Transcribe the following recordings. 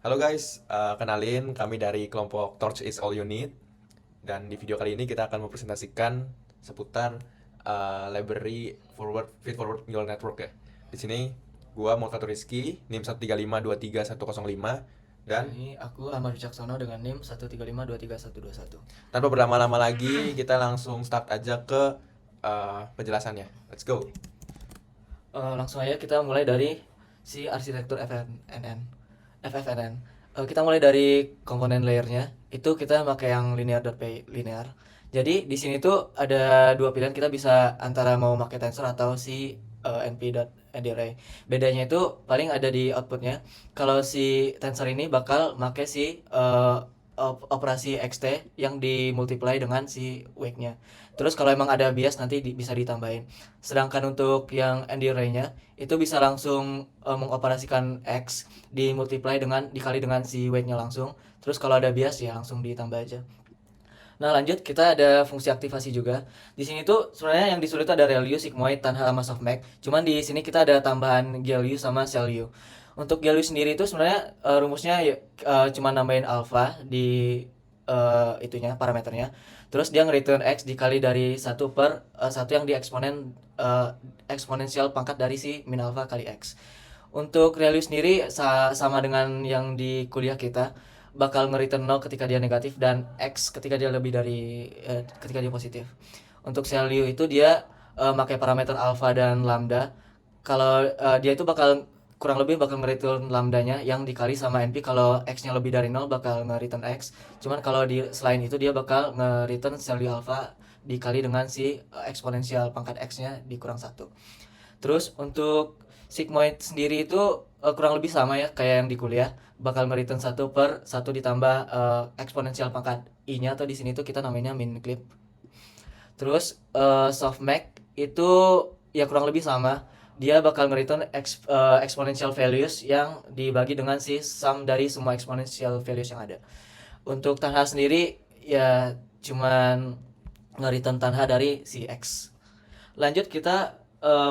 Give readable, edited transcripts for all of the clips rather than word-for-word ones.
Halo guys, kenalin kami dari kelompok Torch is All You Need. Dan di video kali ini kita akan mempresentasikan seputar library feed forward neural network ya. Di sini gua Mulfatur Rizky, NIM 135233105 dan Ini aku Ahmad Wicaksono dengan NIM 135233121. tanpa berlama-lama lagi kita langsung start aja ke penjelasannya. Let's go. Langsung aja kita mulai dari si arsitektur FFNN. Kita mulai dari komponen layernya. Itu kita pakai yang linear.py linear. Jadi di sini tuh ada dua pilihan, kita bisa antara mau pakai tensor atau si np.array. Bedanya itu paling ada di outputnya. Kalau si tensor ini bakal pakai si operasi xt yang dimultiply dengan si wake-nya. Terus kalau emang ada bias nanti bisa ditambahin. Sedangkan untuk yang ND array-nya itu bisa langsung mengoperasikan x dimultiply dengan dikali dengan si weight-nya langsung. Terus kalau ada bias ya langsung ditambah aja. Nah, lanjut kita ada fungsi aktivasi juga. Di sini tuh sebenarnya yang disuruh itu ada ReLU, sigmoid, tanha, sama softmax. Cuman di sini kita ada tambahan GLU sama CellU. Untuk GLU sendiri itu sebenarnya rumusnya ya, cuma nambahin alpha di itunya parameternya. Terus dia nge-return x dikali dari satu per satu yang di eksponen eksponensial pangkat dari si min alpha kali x. Untuk ReLU sendiri sama dengan yang di kuliah kita, bakal nge-return 0 ketika dia negatif dan X ketika dia lebih dari ketika dia positif. Untuk value itu dia pakai parameter alpha dan lambda. Kalau dia itu bakal kurang lebih bakal nge-return lambdanya yang dikali sama NP. Kalau X-nya lebih dari 0 bakal nge-return X. Cuman kalau di selain itu dia bakal nge-return value alpha dikali dengan si eksponensial pangkat X-nya dikurang satu. Terus untuk sigmoid sendiri itu kurang lebih sama ya kayak yang di kuliah, bakal nge-return 1 per 1 ditambah eksponensial pangkat i-nya, atau di sini tuh kita namanya min clip. Terus softmax itu ya kurang lebih sama. Dia bakal nge-return exponential values yang dibagi dengan si sum dari semua exponential values yang ada. Untuk tanha sendiri ya cuman nge-return tanha dari si x. Lanjut kita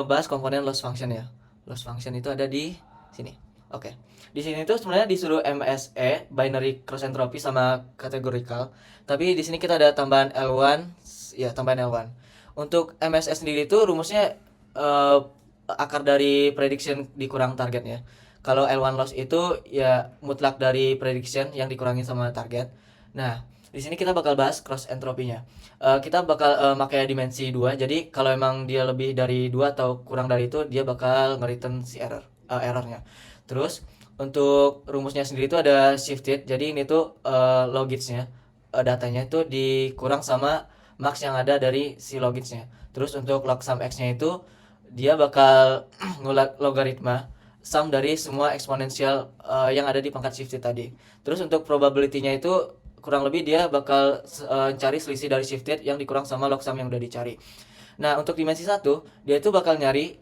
bahas komponen loss function ya. Loss function itu ada di sini. Oke. Di sini tuh sebenarnya disuruh MSE, binary cross entropy sama categorical. Tapi di sini kita ada tambahan L1, ya tambahan L1. Untuk MSE sendiri itu rumusnya akar dari prediction dikurang targetnya. Kalau L1 loss itu ya mutlak dari prediction yang dikurangi sama target. Nah, di sini kita bakal bahas cross entropinya. Kita bakal pakai dimensi 2. Jadi kalau emang dia lebih dari 2 atau kurang dari itu, dia bakal nge-return si errornya. Terus untuk rumusnya sendiri itu ada shifted. Jadi ini tuh logitsnya, datanya itu dikurang sama max yang ada dari si logitsnya. Terus untuk log sum x-nya itu dia bakal logaritma sum dari semua eksponensial yang ada di pangkat shifted tadi. Terus untuk probability-nya itu kurang lebih dia bakal cari selisih dari shifted yang dikurang sama log sum yang udah dicari. Nah, untuk dimensi 1, dia itu bakal nyari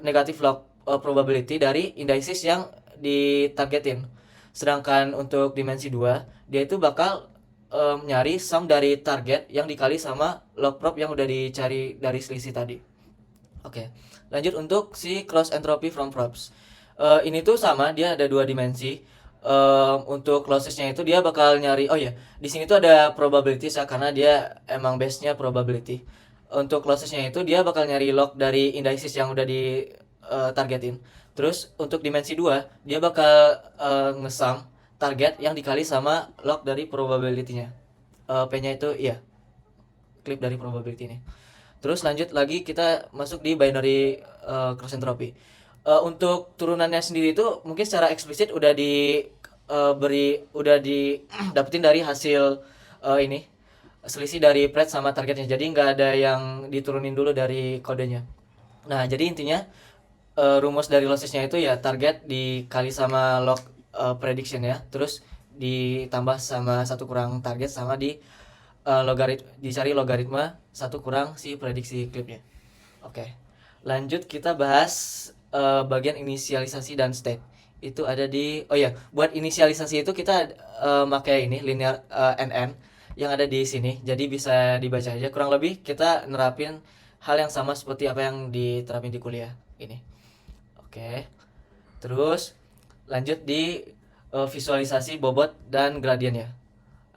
negatif log probability dari indices yang ditargetin. Sedangkan untuk dimensi 2, dia itu bakal nyari sum dari target yang dikali sama log prob yang udah dicari dari selisih tadi. Oke, lanjut untuk si cross entropy from props. Ini tuh sama, dia ada dua dimensi. Untuk closest-nya itu dia bakal nyari, oh ya, di sini tuh ada probability ya, karena dia emang base-nya probability. Untuk closest-nya itu dia bakal nyari log dari indices yang udah di targetin. Terus untuk dimensi 2 dia bakal ngesum target yang dikali sama log dari probability-nya. P-nya itu iya, clip dari probability ini. Terus lanjut lagi kita masuk di binary cross entropy. Untuk turunannya sendiri itu mungkin secara eksplisit udah udah di dapetin dari hasil ini selisih dari pred sama targetnya. Jadi nggak ada yang diturunin dulu dari kodenya. Nah, jadi intinya rumus dari lossesnya itu ya target dikali sama log prediction ya. Terus ditambah sama satu kurang target sama dicari logaritma satu kurang si prediksi clipnya. Oke. Lanjut kita bahas bagian inisialisasi dan state. Itu ada di, oh ya, buat inisialisasi itu kita pakai ini linear NN yang ada di sini. Jadi bisa dibaca aja. Kurang lebih kita nerapin hal yang sama seperti apa yang diterapin di kuliah ini. Oke. Terus lanjut di visualisasi bobot dan gradiennya.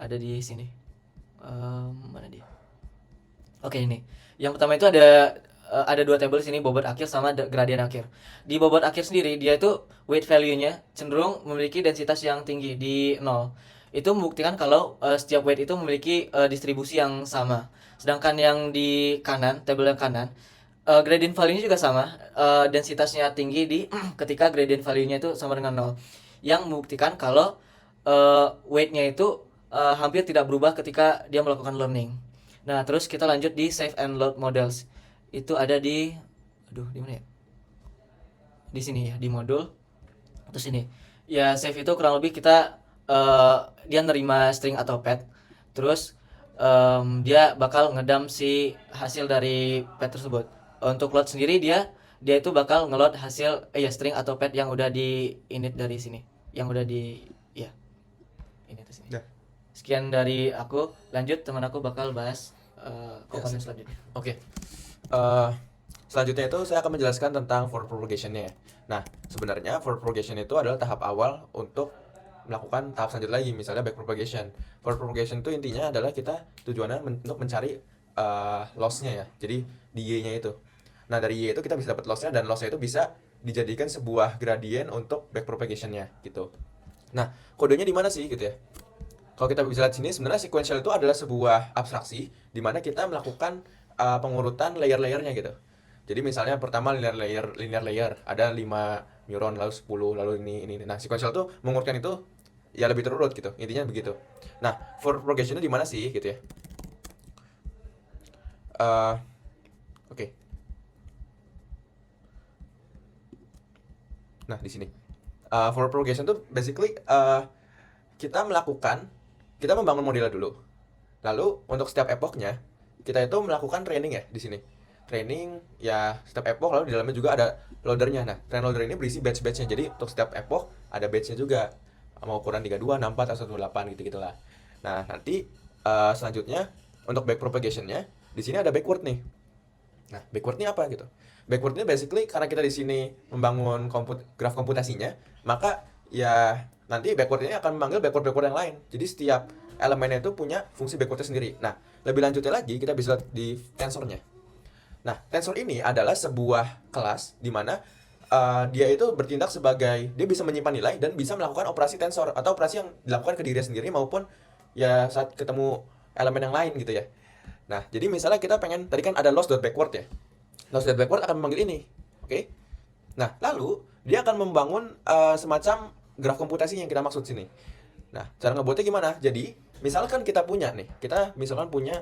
Ada di sini. Mana dia? Oke, ini. Yang pertama itu ada dua tabel sini, bobot akhir sama gradien akhir. Di bobot akhir sendiri dia itu weight value-nya cenderung memiliki densitas yang tinggi di 0. Itu membuktikan kalau setiap weight itu memiliki distribusi yang sama. Sedangkan yang di kanan, tabel yang kanan, gradient value-nya juga sama, densitasnya tinggi di ketika gradient value-nya itu sama dengan 0. Yang membuktikan kalau weight-nya itu hampir tidak berubah ketika dia melakukan learning. Nah, terus kita lanjut di save and load models. Itu ada di di mana ya? Di sini ya, di modul. Terus ini. Ya, save itu kurang lebih kita dia nerima string atau pad. Terus dia bakal ngedump si hasil dari pad tersebut. Untuk load sendiri dia itu bakal ngeload hasil string atau pad yang udah di init dari sini. Yang udah di ini atas sini. Dah. Sekian dari aku. Lanjut, teman aku bakal bahas komponen selanjutnya. Oke. Selanjutnya itu saya akan menjelaskan tentang forward propagation-nya ya. Nah, sebenarnya forward propagation itu adalah tahap awal untuk melakukan tahap selanjutnya lagi, misalnya back propagation. Forward propagation itu intinya adalah kita tujuannya untuk mencari loss-nya ya. Jadi di Y-nya itu. Nah, dari Y itu kita bisa dapat loss-nya, dan loss-nya itu bisa dijadikan sebuah gradient untuk back propagation-nya gitu. Nah, kodenya di mana sih gitu ya? Kalau kita bisa lihat sini, sebenarnya sequential itu adalah sebuah abstraksi di mana kita melakukan pengurutan layer-layernya gitu. Jadi misalnya pertama linear layer ada 5 neuron, lalu 10, lalu ini. Nah, sequential tuh mengurutkan itu ya lebih terurut gitu. Intinya begitu. Nah, forward progression itu di mana sih gitu ya? Oke. Nah, di sini. Forward progression tuh basically kita membangun modelnya dulu. Lalu untuk setiap epochnya kita itu melakukan training ya di sini. Training ya setiap epoch, lalu di dalamnya juga ada loadernya. Nah, train loader ini berisi batch-batchnya. Jadi untuk setiap epoch ada batchnya juga. Mau ukuran 32, 64 atau 128 gitu-gitulah. Nah, nanti selanjutnya untuk back propagation-nya di sini ada backward nih. Nah, backward ini apa gitu? Backward ini basically karena kita di sini membangun graf komputasinya, maka ya nanti backward ini akan memanggil backward yang lain. Jadi setiap elemennya itu punya fungsi backwardnya sendiri. Nah, lebih lanjutnya lagi kita bisa lihat di tensornya. Nah, tensor ini adalah sebuah kelas di mana dia itu bertindak sebagai, dia bisa menyimpan nilai dan bisa melakukan operasi tensor atau operasi yang dilakukan ke diri sendiri maupun ya saat ketemu elemen yang lain gitu ya. Nah, jadi misalnya kita pengen, tadi kan ada loss.backward ya. Loss.backward akan memanggil ini. Oke. Nah, lalu dia akan membangun semacam graf komputasi yang kita maksud sini. Nah, cara ngebuatnya gimana? Jadi, misalkan kita punya nih, kita misalkan punya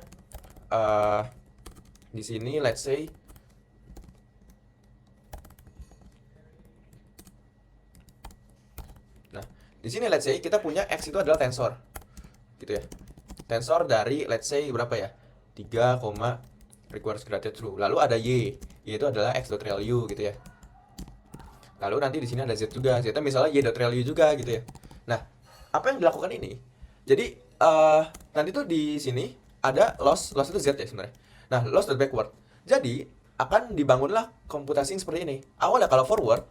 di sini let's say di sini let's say kita punya X itu adalah tensor. Gitu ya. Tensor dari let's say berapa ya? 3, requires gradient true. Lalu ada Y itu adalah x.RealU gitu ya. Lalu nanti di sini ada Z juga. Z misalnya y.RealU juga gitu ya. Nah, apa yang dilakukan ini? Jadi nanti tuh di sini ada loss itu Z ya sebenarnya. Nah, loss.backward. Jadi akan dibangunlah komputasi yang seperti ini. Awalnya kalau forward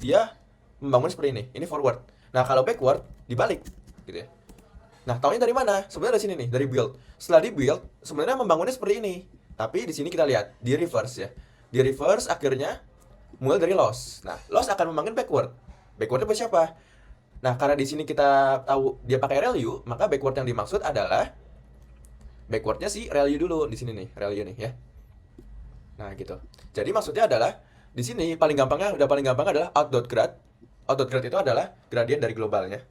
dia membangun seperti ini. Ini forward. Nah, kalau backward dibalik gitu ya. Nah, taunya dari mana? Sebenarnya dari sini nih, dari build. Setelah di build, sebenarnya membangunnya seperti ini. Tapi di sini kita lihat di reverse ya. Di reverse akhirnya mulai dari loss. Nah, loss akan memanggil backward. Backwardnya buat siapa? Nah, karena di sini kita tahu dia pakai RealU, maka backward yang dimaksud adalah backwardnya si RealU dulu di sini nih, RealU nih ya. Nah, gitu. Jadi maksudnya adalah di sini paling gampang adalah out.grad. Out.grad itu adalah gradien dari globalnya.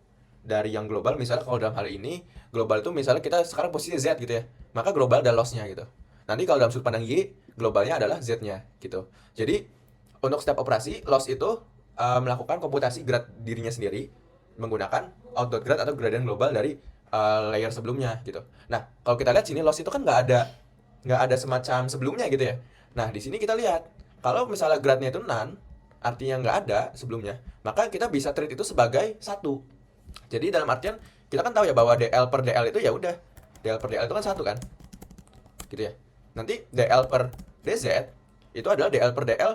Dari yang global, misalnya kalau dalam hal ini global itu misalnya kita sekarang posisi Z gitu ya, maka global ada loss-nya gitu. Nanti kalau dalam sudut pandang Y, globalnya adalah Z-nya gitu. Jadi untuk setiap operasi loss itu melakukan komputasi grad dirinya sendiri menggunakan out.grad atau gradien global dari layer sebelumnya gitu. Nah, kalau kita lihat sini loss itu kan nggak ada semacam sebelumnya gitu ya. Nah, di sini kita lihat kalau misalnya gradnya itu none, artinya nggak ada sebelumnya, maka kita bisa treat itu sebagai 1. Jadi dalam artian kita kan tahu ya bahwa DL per DL itu ya udah, DL per DL itu kan 1 kan, gitu ya. Nanti DL per DZ itu adalah DL per DL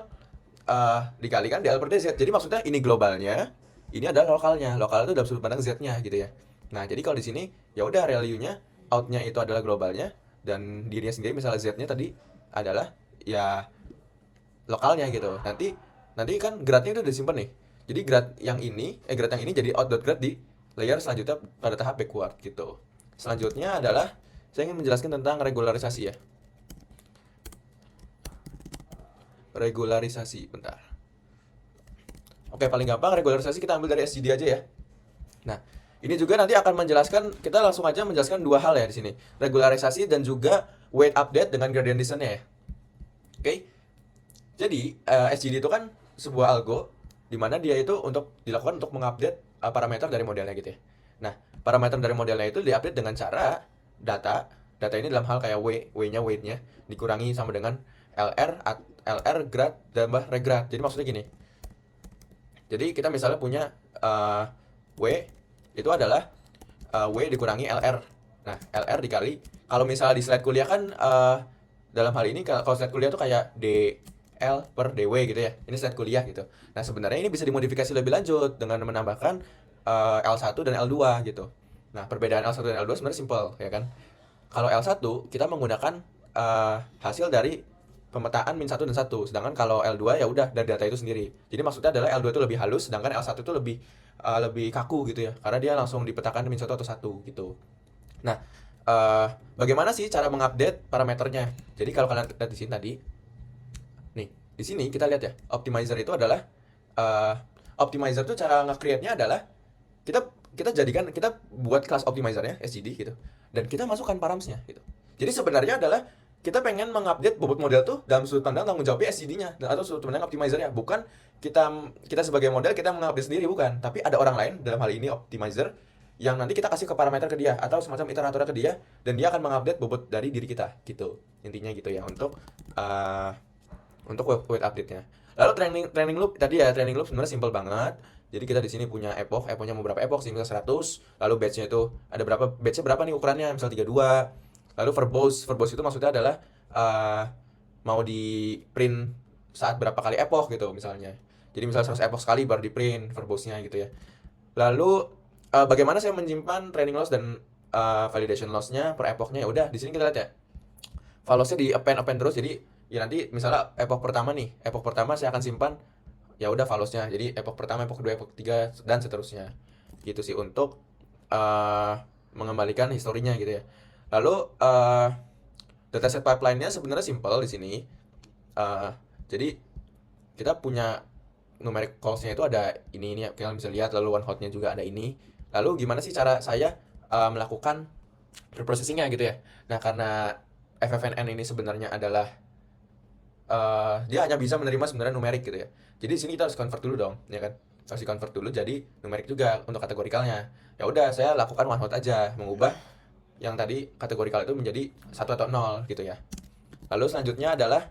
dikalikan DL per DZ. Jadi maksudnya ini globalnya, ini adalah lokalnya. Lokal itu dalam sudut pandang Z-nya gitu ya. Nah, jadi kalau di sini ya udah value-nya, out-nya itu adalah globalnya, dan dirinya sendiri misalnya Z-nya tadi adalah ya lokalnya gitu. Nanti nanti kan grad-nya itu udah disimpan nih. Jadi grad yang ini jadi out.grad di layer selanjutnya pada tahap backward gitu. Selanjutnya adalah saya ingin menjelaskan tentang regularisasi ya. Regularisasi, bentar. Oke, paling gampang regularisasi kita ambil dari SGD aja ya. Nah, ini juga nanti akan menjelaskan, kita langsung aja menjelaskan dua hal ya di sini. Regularisasi dan juga weight update dengan gradient descent-nya ya. Oke. Jadi, SGD itu kan sebuah algo di mana dia itu dilakukan untuk mengupdate parameter dari modelnya gitu ya. Nah, parameter dari modelnya itu diupdate dengan cara data ini dalam hal kayak W-nya weight-nya dikurangi sama dengan LR grad tambah regrad. Jadi maksudnya gini. Jadi kita misalnya punya W itu adalah W dikurangi LR. Nah, LR dikali, kalau misalnya di slide kuliah kan dalam hal ini kalau slide kuliah tuh kayak DL per DW gitu ya. Ini slide kuliah gitu. Nah, sebenarnya ini bisa dimodifikasi lebih lanjut dengan menambahkan L1 dan L2 gitu. Nah, perbedaan L1 dan L2 sebenarnya simple ya kan. Kalau L1 kita menggunakan hasil dari pemetaan min 1 dan 1. Sedangkan kalau L2 ya udah dari data itu sendiri. Jadi maksudnya adalah L2 itu lebih halus, sedangkan L1 itu lebih kaku gitu ya. Karena dia langsung dipetakan min 1 atau 1 gitu. Nah, bagaimana sih cara mengupdate parameternya? Jadi kalau kalian lihat di sini tadi, nih, di sini kita lihat ya, optimizer itu adalah optimizer itu cara nge-create-nya adalah kita buat kelas optimizernya SGD gitu. Dan kita masukkan params-nya gitu. Jadi sebenarnya adalah kita pengen mengupdate bobot model tuh dalam sudut pandang tanggung jawabnya SGD-nya atau sudut pandang optimizer-nya, bukan kita sebagai model kita mengupdate sendiri, bukan, tapi ada orang lain dalam hal ini optimizer yang nanti kita kasih ke parameter ke dia atau semacam iteratornya ke dia, dan dia akan mengupdate bobot dari diri kita gitu. Intinya gitu ya untuk weight update-nya. Lalu training loop tadi ya, training loop sebenarnya simple banget. Jadi kita di sini punya epoch-nya mau berapa epoch sih, misal 100, lalu batch-nya itu ada berapa, batch-nya berapa nih ukurannya, misal 32. Lalu verbose itu maksudnya adalah mau di print saat berapa kali epoch gitu misalnya. Jadi misal 100 epoch sekali baru di print verbose-nya gitu ya. Lalu bagaimana saya menyimpan training loss dan validation loss-nya per epoch-nya, ya udah di sini kita lihat ya. Value-nya di append terus, jadi ya nanti misalnya epoch pertama saya akan simpan ya udah value-nya. Jadi epoch pertama, epoch kedua, epoch ketiga dan seterusnya. Gitu sih untuk mengembalikan historinya gitu ya. Lalu dataset pipeline-nya sebenarnya simple di sini. Jadi kita punya numeric calls-nya itu ada ini kalian bisa lihat, lalu one hot-nya juga ada ini. Lalu gimana sih cara saya melakukan preprocessing-nya gitu ya. Nah, karena FFNN ini sebenarnya adalah dia hanya bisa menerima sebenarnya numerik gitu ya. Jadi di sini kita harus convert dulu dong, ya kan? Harus di convert dulu jadi numerik juga untuk kategorikalnya. Ya udah, saya lakukan one hot aja, mengubah yang tadi kategorikal itu menjadi 1 atau 0 gitu ya. Lalu selanjutnya adalah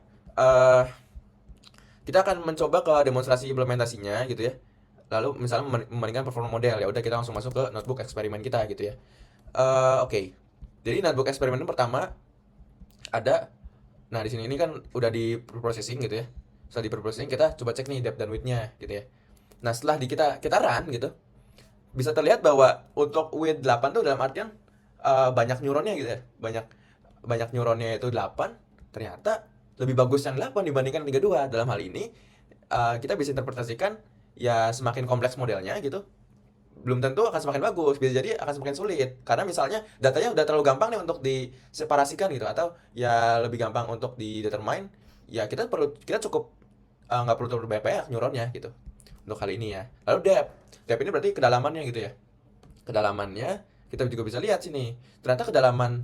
kita akan mencoba ke demonstrasi implementasinya gitu ya. Lalu misalnya membandingkan performa model, ya udah kita langsung masuk ke notebook eksperimen kita gitu ya. Oke. Jadi notebook eksperimen pertama ada, nah di sini ini kan udah di processing gitu ya. Setelah di processing kita coba cek nih depth dan width-nya gitu ya. Nah, setelah kita run gitu, bisa terlihat bahwa untuk width 8 tuh dalam artian banyak neuronnya gitu ya. Banyak neuronnya itu 8, ternyata lebih bagus yang 8 dibandingkan 32. Dalam hal ini kita bisa interpretasikan ya semakin kompleks modelnya gitu, belum tentu akan semakin bagus, bisa jadi akan semakin sulit. Karena misalnya datanya udah terlalu gampang nih untuk diseparasikan gitu, atau ya lebih gampang untuk didetermine, ya kita cukup nggak perlu terlalu banyak neuronnya gitu untuk kali ini ya. Lalu depth ini berarti kedalamannya gitu ya. Kedalamannya kita juga bisa lihat sini. Ternyata kedalaman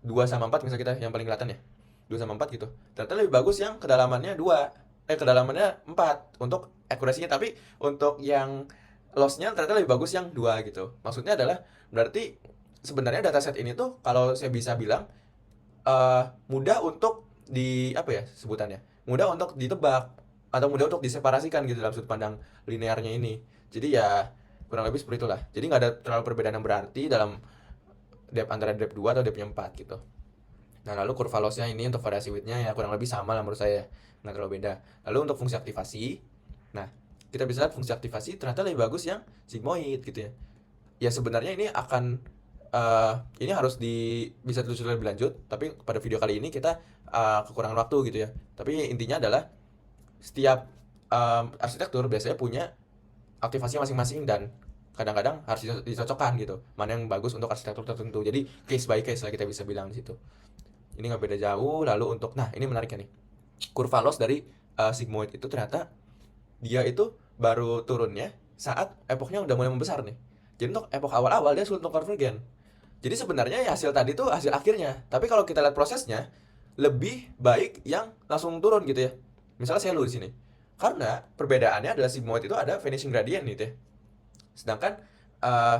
2 sama 4 misalnya kita yang paling kelihatan ya. 2 sama 4 gitu. Ternyata lebih bagus yang kedalamannya 4 untuk akurasinya, tapi untuk yang loss-nya ternyata lebih bagus yang 2 gitu. Maksudnya adalah berarti sebenarnya dataset ini tuh kalau saya bisa bilang mudah untuk sebutannya. Mudah untuk ditebak atau mudah untuk diseparasikan gitu dalam sudut pandang linearnya ini. Jadi ya kurang lebih seperti itulah. Jadi nggak ada terlalu perbedaan yang berarti dalam depth antara depth 2 atau depth-nya 4 gitu. Nah, lalu kurva loss-nya ini untuk variasi width-nya ya kurang lebih sama lah menurut saya. Nggak terlalu beda. Lalu untuk fungsi aktivasi, nah kita bisa lihat fungsi aktivasi ternyata lebih bagus yang sigmoid gitu ya. Ya sebenarnya ini akan ini harus bisa ditelusuri lebih lanjut, tapi pada video kali ini kita kekurangan waktu gitu ya. Tapi intinya adalah setiap arsitektur biasanya punya aktivasi masing-masing dan kadang-kadang harus dicocokkan gitu. Mana yang bagus untuk arsitektur tertentu. Jadi case by case lah kita bisa bilang di situ. Ini nggak beda jauh. Lalu untuk, nah ini menariknya nih, kurva loss dari sigmoid itu ternyata dia itu baru turunnya saat epochnya udah mulai membesar nih. Jadi untuk epoch awal-awal dia sulit untuk konvergen. Jadi sebenarnya ya hasil tadi tuh hasil akhirnya. Tapi kalau kita lihat prosesnya, lebih baik yang langsung turun gitu ya. Misalnya saya di sini. Karena perbedaannya adalah sigmoid itu ada vanishing gradient gitu ya. Sedangkan eh,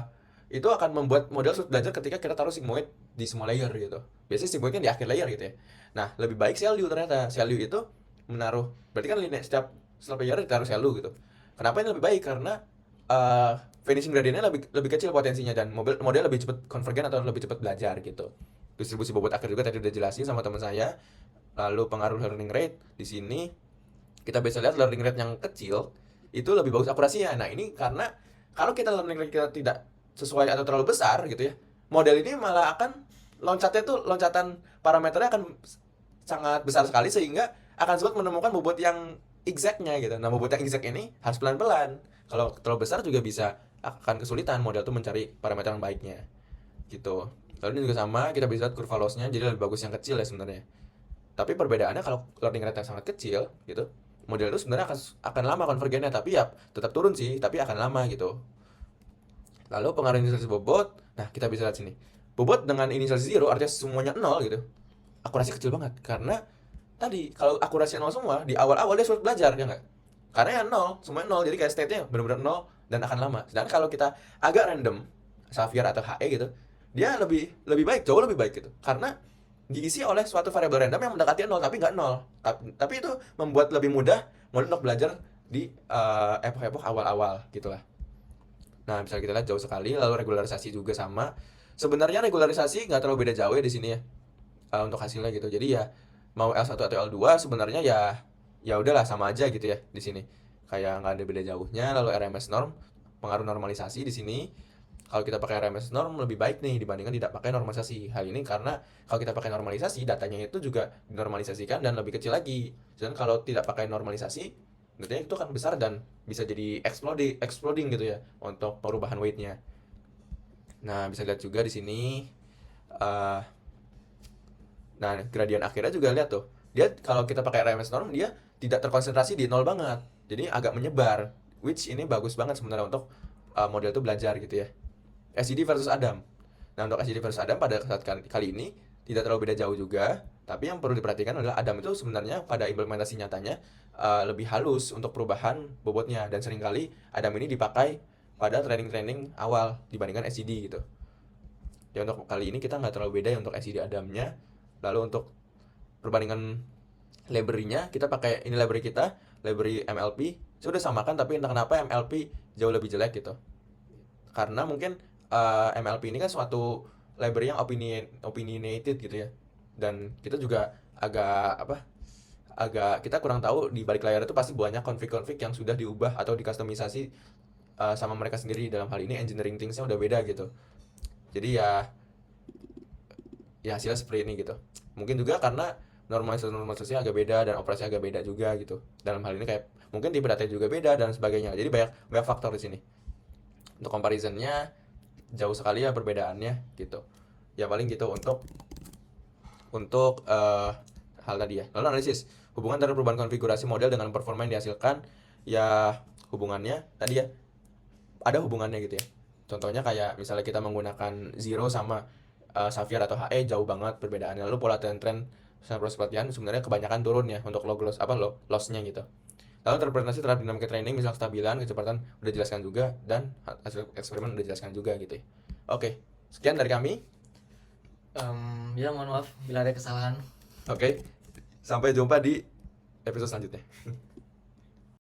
itu akan membuat model sulit belajar ketika kita taruh sigmoid di semua layer gitu. Biasanya sigmoid kan di akhir layer gitu ya. Nah, lebih baik CLU ternyata. CLU itu menaruh, berarti kan setiap layer ditaruh CLU gitu. Kenapa ini lebih baik? Karena finishing gradientnya lebih kecil potensinya dan model lebih cepat konvergen atau lebih cepat belajar gitu. Distribusi bobot akhir juga tadi udah jelasin sama teman saya. Lalu pengaruh learning rate di sini kita bisa lihat learning rate yang kecil itu lebih bagus akurasinya. Nah, ini karena kalau kita learning rate kita tidak sesuai atau terlalu besar gitu ya, model ini malah akan loncatan parameternya akan sangat besar sekali sehingga akan sulit menemukan bobot yang exactnya gitu. Nah, bobot yang exact ini harus pelan-pelan. Kalau terlalu besar juga bisa akan kesulitan model tuh mencari parameter yang baiknya gitu. Lalu ini juga sama, kita bisa lihat kurva loss-nya jadi lebih bagus yang kecil ya sebenarnya. Tapi perbedaannya kalau learning rate yang sangat kecil gitu, model itu sebenarnya akan lama konvergennya, tapi ya tetap turun sih, tapi akan lama gitu. Lalu pengaruh inisialisasi bobot, nah kita bisa lihat sini. Bobot dengan inisialisasi 0 artinya semuanya 0 gitu. Akurasi kecil banget karena tadi kalau akurasi 0 semua di awal-awal dia sulit belajar ya nggak? Karena ya 0, semuanya 0, jadi kayak state-nya benar-benar 0 dan akan lama. Sedangkan kalau kita agak random, Xavier atau HE gitu, dia lebih baik, jauh lebih baik gitu. Karena diisi oleh suatu variabel random yang mendekati 0 tapi nggak 0. Tapi itu membuat lebih mudah model untuk belajar di epoch-epoch awal-awal gitulah. Nah, misalnya kita lihat jauh sekali, lalu regularisasi juga sama. Sebenarnya regularisasi nggak terlalu beda jauh ya di sini ya, untuk hasilnya gitu. Jadi ya mau L1 atau L2 sebenarnya ya udahlah sama aja gitu ya di sini. Kayak nggak ada beda jauhnya. Lalu RMS norm, pengaruh normalisasi di sini. Kalau kita pakai RMS norm lebih baik nih dibandingkan tidak pakai normalisasi. Hal ini karena kalau kita pakai normalisasi, datanya itu juga dinormalisasikan dan lebih kecil lagi. Sedangkan kalau tidak pakai normalisasi, datanya itu kan besar dan bisa jadi exploding gitu ya untuk perubahan weight-nya. Nah, bisa lihat juga di sini. eh, nah, gradien akhirnya juga lihat tuh. Dia kalau kita pakai RMS norm, dia tidak terkonsentrasi di nol banget. Jadi agak menyebar. Which ini bagus banget sebenarnya untuk model itu belajar gitu ya. SED versus Adam. Nah, untuk SED versus Adam pada saat kali ini tidak terlalu beda jauh juga, tapi yang perlu diperhatikan adalah Adam itu sebenarnya pada implementasi nyatanya lebih halus untuk perubahan bobotnya dan seringkali Adam ini dipakai pada training awal dibandingkan SED gitu. Ya untuk kali ini kita nggak terlalu beda ya untuk SED Adamnya. Lalu untuk perbandingan library-nya kita pakai ini library kita, library MLP. Sudah samakan tapi entah kenapa MLP jauh lebih jelek gitu. Karena mungkin MLP ini kan suatu library yang opinionated gitu ya. Dan kita juga agak kita kurang tahu di balik layar itu pasti banyak config yang sudah diubah atau dikustomisasi sama mereka sendiri. Dalam hal ini engineering things-nya udah beda gitu. Jadi ya hasilnya seperti ini gitu. Mungkin juga karena normalisasi agak beda dan operasi agak beda juga gitu. Dalam hal ini kayak mungkin tipe data juga beda dan sebagainya. Jadi banyak faktor di sini. Untuk comparisonnya jauh sekali ya perbedaannya gitu. Ya paling gitu untuk hal tadi ya. Lalu analisis hubungan antara perubahan konfigurasi model dengan performa yang dihasilkan. Ya hubungannya tadi ya ada hubungannya gitu ya. Contohnya kayak misalnya kita menggunakan Zero sama Xavier atau HE jauh banget perbedaannya. Lalu pola tren sama proses pelatihan sebenarnya kebanyakan turun ya untuk loss-nya gitu. Lalu interpretasi terhadap dinamika training, misal kestabilan, kecepatan udah jelaskan juga dan hasil eksperimen udah jelaskan juga gitu ya. Oke, sekian dari kami. Ya mohon maaf bila ada kesalahan. Oke, sampai jumpa di episode selanjutnya.